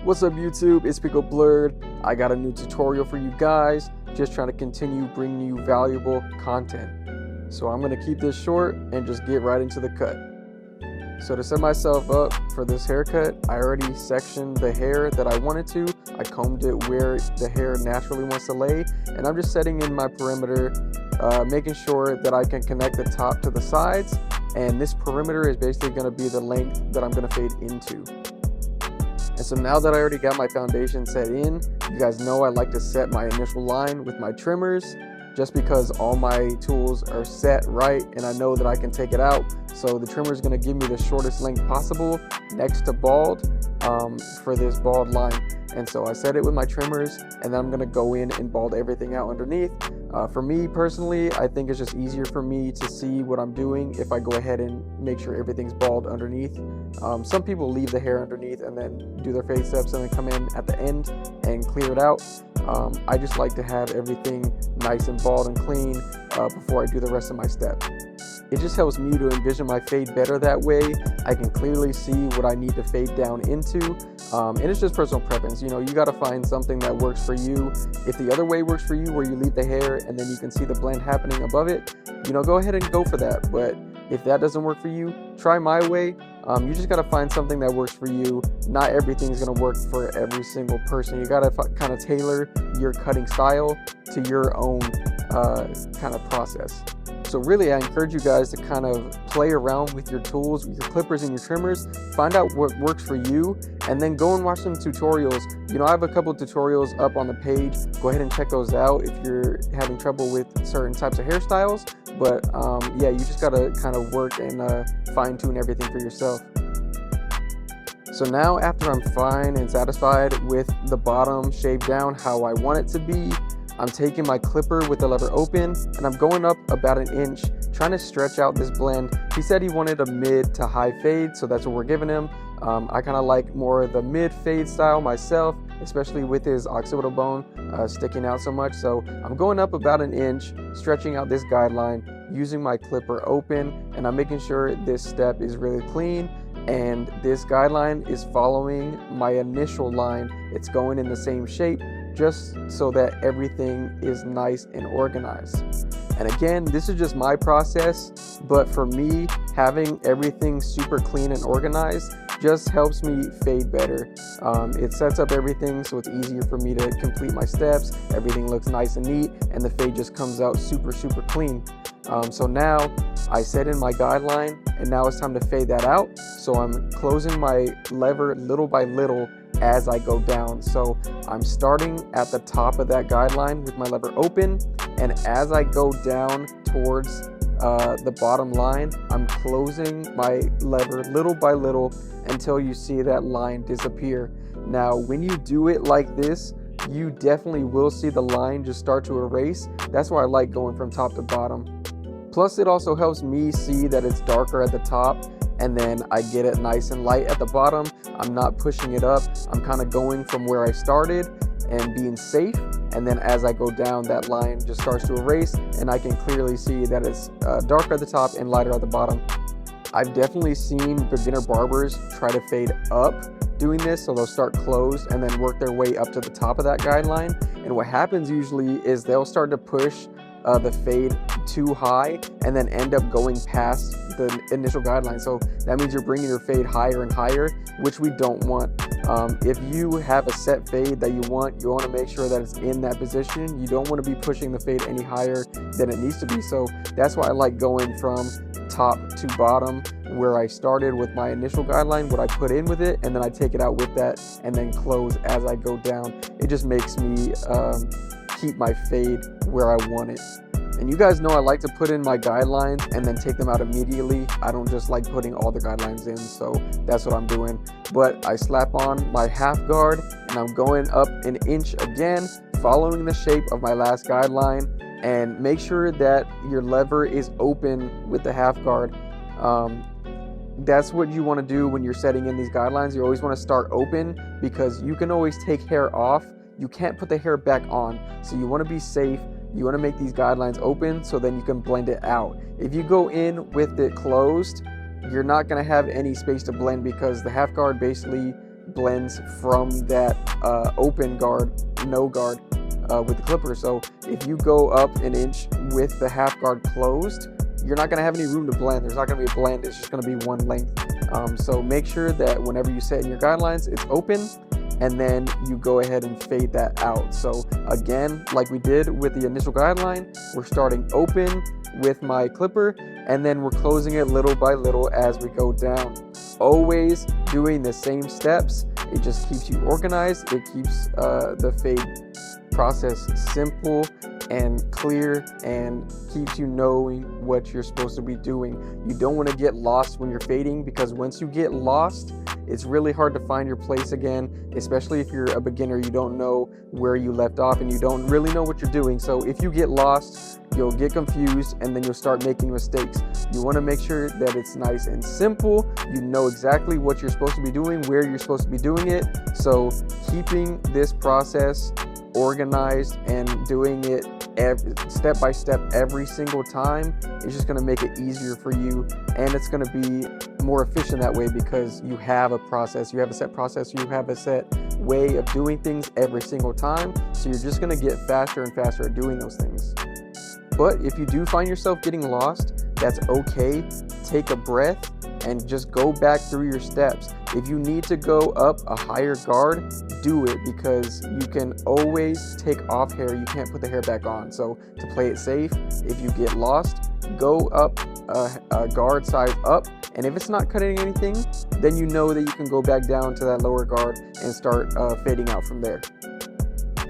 What's up YouTube, it's Pico.Blurred. I got a new tutorial for you guys, just trying to continue bringing you valuable content. So I'm going to keep this short and just get right into the cut. So to set myself up for this haircut, I already sectioned the hair that I wanted to. I combed it where the hair naturally wants to lay, and I'm just setting in my perimeter, making sure that I can connect the top to the sides, and this perimeter is basically going to be the length that I'm going to fade into. And so now that I already got my foundation set in, you guys know I like to set my initial line with my trimmers, just because all my tools are set right and I know that I can take it out. So the trimmer is going to give me the shortest length possible next to bald for this bald line. And so I set it with my trimmers, and then I'm going to go in and bald everything out underneath. For me personally, I think it's just easier for me to see what I'm doing if I go ahead and make sure everything's bald underneath. Some people leave the hair underneath and then do their fade steps and then come in at the end and clear it out. I just like to have everything nice and bald and clean before I do the rest of my step. It just helps me to envision my fade better that way. I can clearly see what I need to fade down into. And it's just personal preference. You know, you got to find something that works for you. If the other way works for you, where you leave the hair and then you can see the blend happening above it, you know, go ahead and go for that. But if that doesn't work for you, try my way. You just got to find something that works for you. Not everything's going to work for every single person. You got to kind of tailor your cutting style to your own kind of process. So really, I encourage you guys to kind of play around with your tools, with your clippers and your trimmers, find out what works for you, and then go and watch some tutorials. You know, I have a couple of tutorials up on the page. Go ahead and check those out if you're having trouble with certain types of hairstyles. But yeah, you just gotta kind of work and fine tune everything for yourself. So now, after I'm fine and satisfied with the bottom shaved down how I want it to be, I'm taking my clipper with the lever open and I'm going up about an inch, trying to stretch out this blend. He said he wanted a mid to high fade, so that's what we're giving him. I kind of like more the mid fade style myself, especially with his occipital bone sticking out so much. So I'm going up about an inch, stretching out this guideline, using my clipper open, and I'm making sure this step is really clean. And this guideline is following my initial line. It's going in the same shape, just so that everything is nice and organized. And again, this is just my process, but for me, having everything super clean and organized just helps me fade better. It sets up everything so it's easier for me to complete my steps. Everything looks nice and neat, and the fade just comes out super clean. So now I set in my guideline, and now it's time to fade that out. So I'm closing my lever little by little as I go down. So I'm starting at the top of that guideline with my lever open, and as I go down towards the bottom line, I'm closing my lever little by little until you see that line disappear. Now, when you do it like this, you definitely will see the line just start to erase. That's why I like going from top to bottom. Plus, it also helps me see that it's darker at the top, and then I get it nice and light at the bottom. I'm not pushing it up. I'm kind of going from where I started and being safe. And then as I go down, that line just starts to erase, and I can clearly see that it's darker at the top and lighter at the bottom. I've definitely seen beginner barbers try to fade up doing this, so they'll start closed and then work their way up to the top of that guideline. And what happens usually is they'll start to push the fade too high and then end up going past the initial guideline. So that means you're bringing your fade higher and higher, which we don't want. If you have a set fade that you want to make sure that it's in that position. You don't want to be pushing the fade any higher than it needs to be. So that's why I like going from top to bottom, where I started with my initial guideline, what I put in with it, and then I take it out with that and then close as I go down. It just makes me keep my fade where I want it. And you guys know I like to put in my guidelines and then take them out immediately. I don't just like putting all the guidelines in, so that's what I'm doing. But I slap on my half guard and I'm going up an inch again, following the shape of my last guideline, and make sure that your lever is open with the half guard. That's what you want to do when you're setting in these guidelines. You always want to start open, because you can always take hair off. You can't put the hair back on, so you want to be safe. You want to make these guidelines open so then you can blend it out. If you go in with it closed, you're not going to have any space to blend, because the half guard basically blends from that open guard, no guard, with the clipper. So if you go up an inch with the half guard closed, you're not going to have any room to blend. There's not going to be a blend. It's just going to be one length. So make sure that whenever you set in your guidelines, it's open, and then you go ahead and fade that out. So again, like we did with the initial guideline, we're starting open with my clipper, and then we're closing it little by little as we go down. Always doing the same steps. It just keeps you organized. It keeps the fade process simple and clear, and keeps you knowing what you're supposed to be doing. You don't want to get lost when you're fading, because once you get lost, it's really hard to find your place again, especially if you're a beginner. You don't know where you left off and you don't really know what you're doing. So if you get lost, you'll get confused, and then you'll start making mistakes. You want to make sure that it's nice and simple. You know exactly what you're supposed to be doing, where you're supposed to be doing it. So keeping this process organized and doing it step by step every single time is just going to make it easier for you, and it's going to be more efficient that way, because you have a process, you have a set process, you have a set way of doing things every single time. So you're just going to get faster and faster at doing those things. But if you do find yourself getting lost, that's okay. Take a breath and just go back through your steps. If you need to go up a higher guard, do it, because you can always take off hair. You can't put the hair back on. So to play it safe, if you get lost, go up a guard size up, and if it's not cutting anything, then you know that you can go back down to that lower guard and start fading out from there.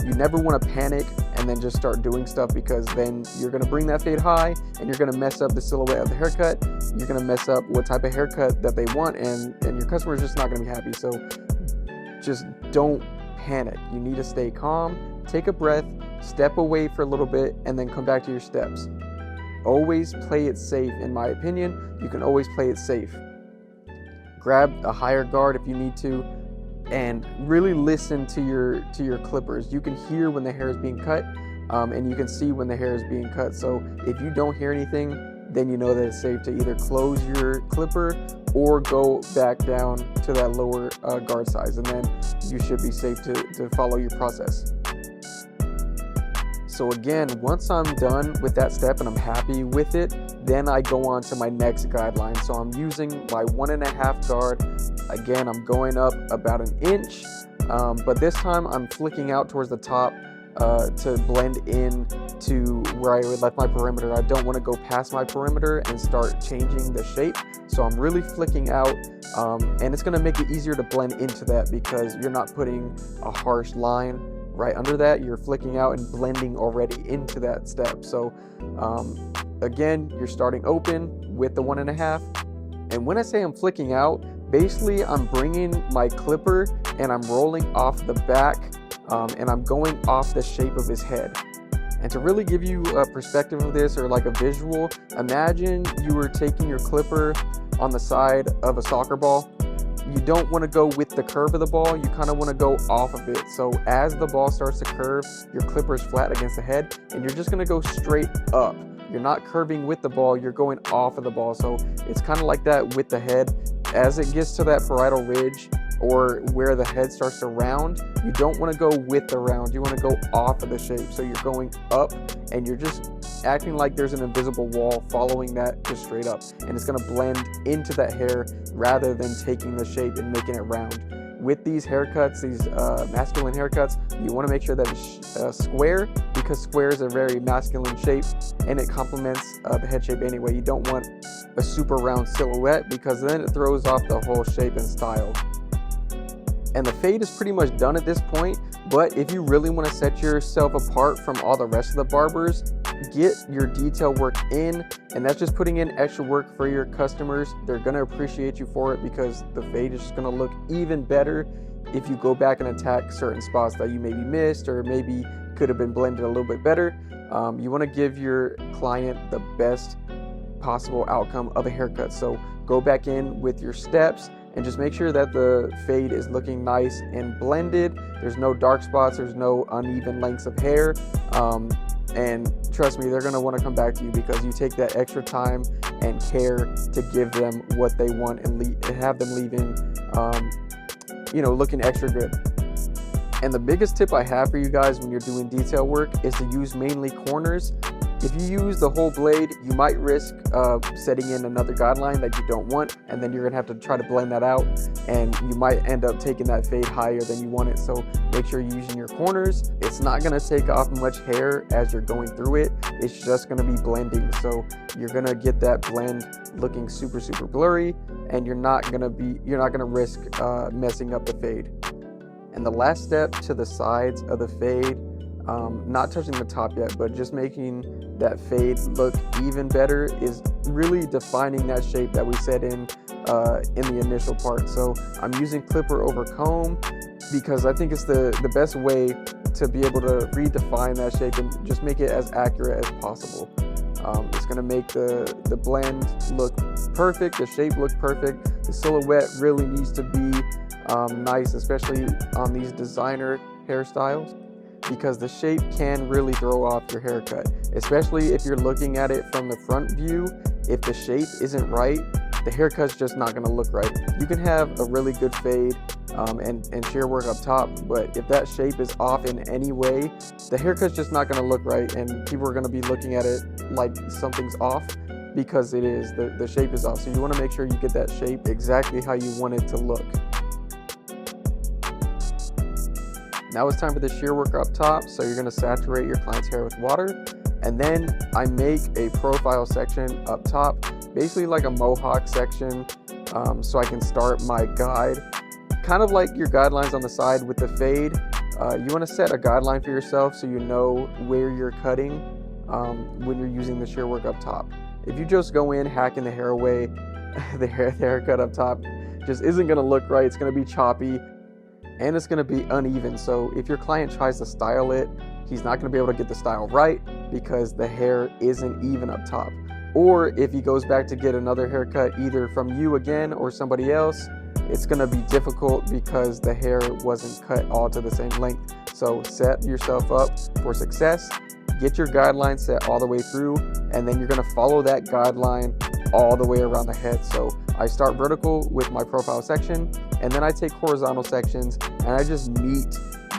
You never want to panic and then just start doing stuff, because then you're going to bring that fade high and you're going to mess up the silhouette of the haircut. You're going to mess up what type of haircut that they want, and your customer is just not going to be happy. So just don't panic. You need to stay calm, take a breath, step away for a little bit, and then come back to your steps. Always play it safe. In my opinion, you can always play it safe. Grab a higher guard if you need to, and really listen to your clippers. You can hear when the hair is being cut, and you can see when the hair is being cut. So if you don't hear anything, then you know that it's safe to either close your clipper or go back down to that lower guard size, and then you should be safe to follow your process. So again, once I'm done with that step and I'm happy with it, then I go on to my next guideline. So I'm using my 1.5 guard. Again, I'm going up about an inch, but this time I'm flicking out towards the top to blend in to where I left my perimeter. I don't want to go past my perimeter and start changing the shape. So I'm really flicking out, and it's going to make it easier to blend into that, because you're not putting a harsh line right under that. You're flicking out and blending already into that step. So again, you're starting open with the 1.5. And when I say I'm flicking out, basically I'm bringing my clipper and I'm rolling off the back, and I'm going off the shape of his head. And to really give you a perspective of this, or like a visual, imagine you were taking your clipper on the side of a soccer ball. You don't want to go with the curve of the ball, you kind of want to go off of it. So as the ball starts to curve, your clipper is flat against the head, and you're just going to go straight up. You're not curving with the ball, you're going off of the ball. So it's kind of like that with the head. As it gets to that parietal ridge, or where the head starts to round, you don't want to go with the round, you want to go off of the shape. So you're going up, and you're just acting like there's an invisible wall following that just straight up, and it's going to blend into that hair rather than taking the shape and making it round. With these haircuts, these masculine haircuts, you want to make sure that it's square, because square is a very masculine shape and it complements the head shape anyway. You don't want a super round silhouette, because then it throws off the whole shape and style. And the fade is pretty much done at this point, but if you really want to set yourself apart from all the rest of the barbers, get your detail work in, and that's just putting in extra work for your customers. They're going to appreciate you for it, because the fade is just going to look even better if you go back and attack certain spots that you maybe missed, or maybe could have been blended a little bit better. You want to give your client the best possible outcome of a haircut. So go back in with your steps and just make sure that the fade is looking nice and blended. There's no dark spots, there's no uneven lengths of hair. And trust me, they're gonna wanna come back to you, because you take that extra time and care to give them what they want, and have them leaving looking extra good. And the biggest tip I have for you guys when you're doing detail work is to use mainly corners. If you use the whole blade, you might risk setting in another guideline that you don't want, and then you're gonna have to try to blend that out, and you might end up taking that fade higher than you want it. So make sure you're using your corners. It's not gonna take off much hair as you're going through it. It's just gonna be blending. So you're gonna get that blend looking super, super blurry, and you're not gonna risk messing up the fade. And the last step to the sides of the fade, not touching the top yet, but just making that fade look even better, is really defining that shape that we set in the initial part. So I'm using clipper over comb because I think it's the best way to be able to redefine that shape and just make it as accurate as possible. It's gonna make the blend look perfect, the shape look perfect. The silhouette really needs to be nice, especially on these designer hairstyles, because the shape can really throw off your haircut, especially if you're looking at it from the front view. If the shape isn't right, the haircut's just not gonna look right. You can have a really good fade and shear work up top, but if that shape is off in any way, the haircut's just not gonna look right, and people are gonna be looking at it like something's off, because it is. The shape is off. So you wanna make sure you get that shape exactly how you want it to look. Now it's time for the shear work up top. So you're gonna saturate your client's hair with water, and then I make a profile section up top, basically like a mohawk section, so I can start my guide. Kind of like your guidelines on the side with the fade. You wanna set a guideline for yourself so you know where you're cutting when you're using the shear work up top. If you just go in hacking the hair away, the haircut up top just isn't gonna look right. It's gonna be choppy, and it's going to be uneven. So if your client tries to style it, he's not going to be able to get the style right because the hair isn't even up top. Or if he goes back to get another haircut, either from you again or somebody else, it's going to be difficult because the hair wasn't cut all to the same length. So set yourself up for success. Get your guideline set all the way through, and then you're going to follow that guideline all the way around the head. So I start vertical with my profile section, and then I take horizontal sections, and I just meet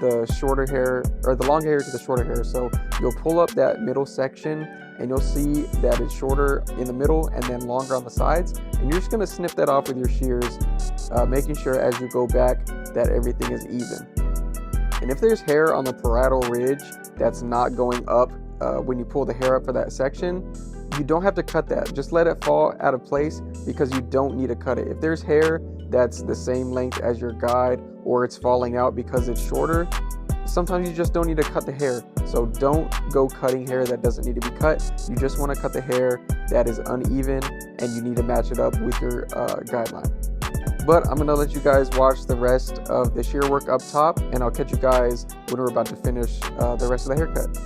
the shorter hair, or the long hair, to the shorter hair. So you'll pull up that middle section, and you'll see that it's shorter in the middle and then longer on the sides, and you're just going to snip that off with your shears, making sure as you go back that everything is even. And if there's hair on the parietal ridge that's not going up when you pull the hair up for that section, you don't have to cut that. Just let it fall out of place, because you don't need to cut it. If there's hair that's the same length as your guide, or it's falling out because it's shorter, sometimes you just don't need to cut the hair. So don't go cutting hair that doesn't need to be cut. You just want to cut the hair that is uneven, and you need to match it up with your guideline. But I'm gonna let you guys watch the rest of the shear work up top, and I'll catch you guys when we're about to finish the rest of the haircut.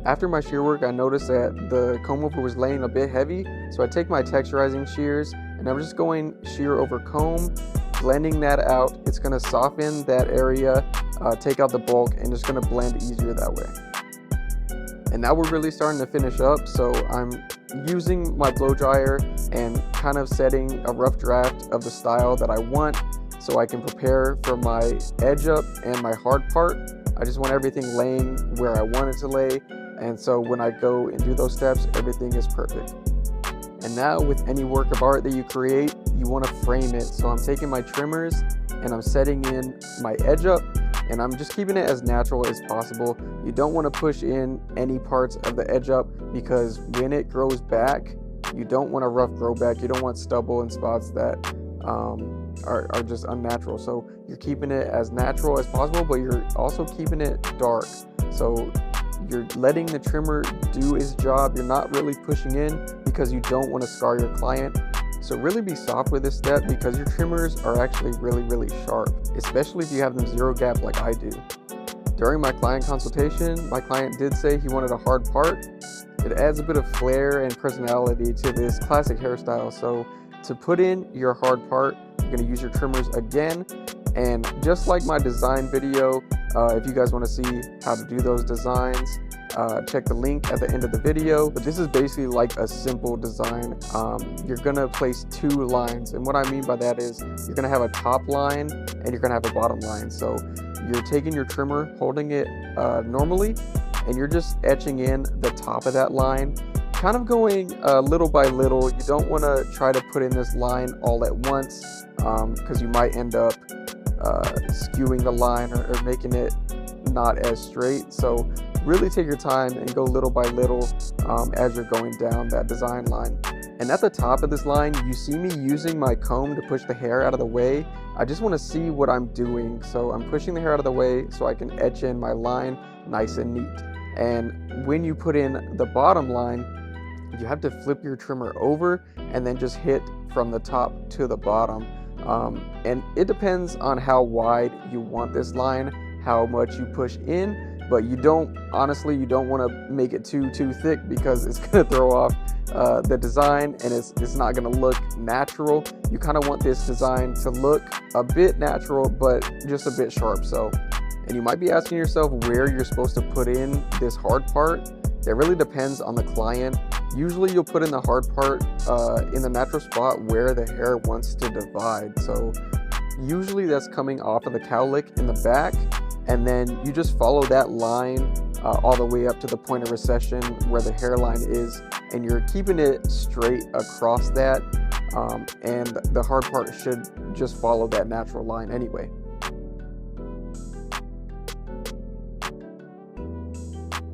After my shear work, I noticed that the comb over was laying a bit heavy, so I take my texturizing shears and I'm just going shear over comb, blending that out. It's going to soften that area, take out the bulk, and it's going to blend easier that way. And now we're really starting to finish up, so I'm using my blow dryer and kind of setting a rough draft of the style that I want, so I can prepare for my edge up and my hard part. I just want everything laying where I want it to lay. And so when I go and do those steps, everything is perfect. And now with any work of art that you create, you want to frame it. So I'm taking my trimmers and I'm setting in my edge up, and I'm just keeping it as natural as possible. You don't want to push in any parts of the edge up, because when it grows back, you don't want a rough grow back. You don't want stubble and spots that are just unnatural. So you're keeping it as natural as possible, but you're also keeping it dark. So you're letting the trimmer do its job. You're not really pushing in because you don't want to scar your client. So really be soft with this step, because your trimmers are actually really sharp, especially if you have them zero gap like I do. During my client consultation, my client did say he wanted a hard part. It adds a bit of flair and personality to this classic hairstyle. So to put in your hard part, you're going to use your trimmers again. And just like my design video, if you guys want to see how to do those designs, check the link at the end of the video. But this is basically like a simple design. You're gonna place 2 lines, and what I mean by that is you're gonna have a top line and you're gonna have a bottom line. So you're taking your trimmer, holding it normally, and you're just etching in the top of that line, kind of going little by little. You don't want to try to put in this line all at once, because you might end up skewing the line or making it not as straight. So really take your time and go little by little as you're going down that design line. And at the top of this line, you see me using my comb to push the hair out of the way. I just want to see what I'm doing. So I'm pushing the hair out of the way so I can etch in my line nice and neat. And when you put in the bottom line, you have to flip your trimmer over and then just hit from the top to the bottom. And it depends on how wide you want this line, how much you push in, but you don't want to make it too thick, because it's going to throw off the design, and it's not going to look natural. You kind of want this design to look a bit natural, but just a bit sharp. So, and you might be asking yourself where you're supposed to put in this hard part. That really depends on the client. Usually you'll put in the hard part in the natural spot where the hair wants to divide. So usually that's coming off of the cowlick in the back, and then you just follow that line all the way up to the point of recession where the hairline is, and you're keeping it straight across that, and the hard part should just follow that natural line anyway.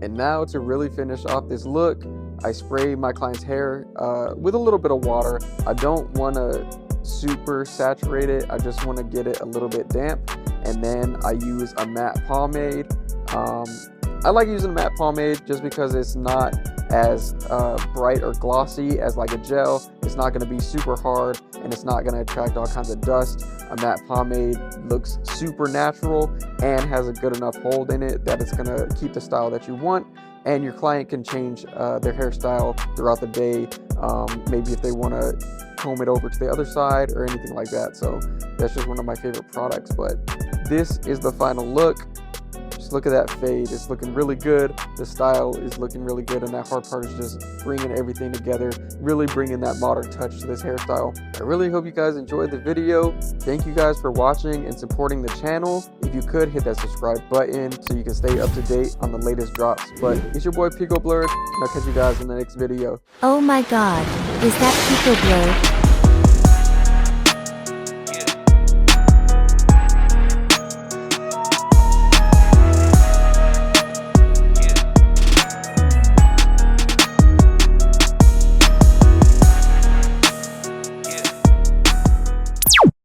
And now to really finish off this look, I spray my client's hair with a little bit of water. I don't want to super saturate it. I just want to get it a little bit damp. And then I use a matte pomade. I like using a matte pomade just because it's not as bright or glossy as like a gel. It's not going to be super hard, and it's not going to attract all kinds of dust. A matte pomade looks super natural and has a good enough hold in it that it's going to keep the style that you want. And your client can change their hairstyle throughout the day. Maybe if they want to comb it over to the other side or anything like that. So that's just one of my favorite products. But this is the final look. Just look at that fade. It's looking really good. The style is looking really good, and that hard part is just bringing everything together, really bringing that modern touch to this hairstyle. I really hope you guys enjoyed the video. Thank you guys for watching and supporting the channel. If you could, hit that subscribe button so you can stay up to date on the latest drops. But it's your boy Pico.Blurred, and I'll catch you guys in the next video. Oh my god, is that Pico.Blurred?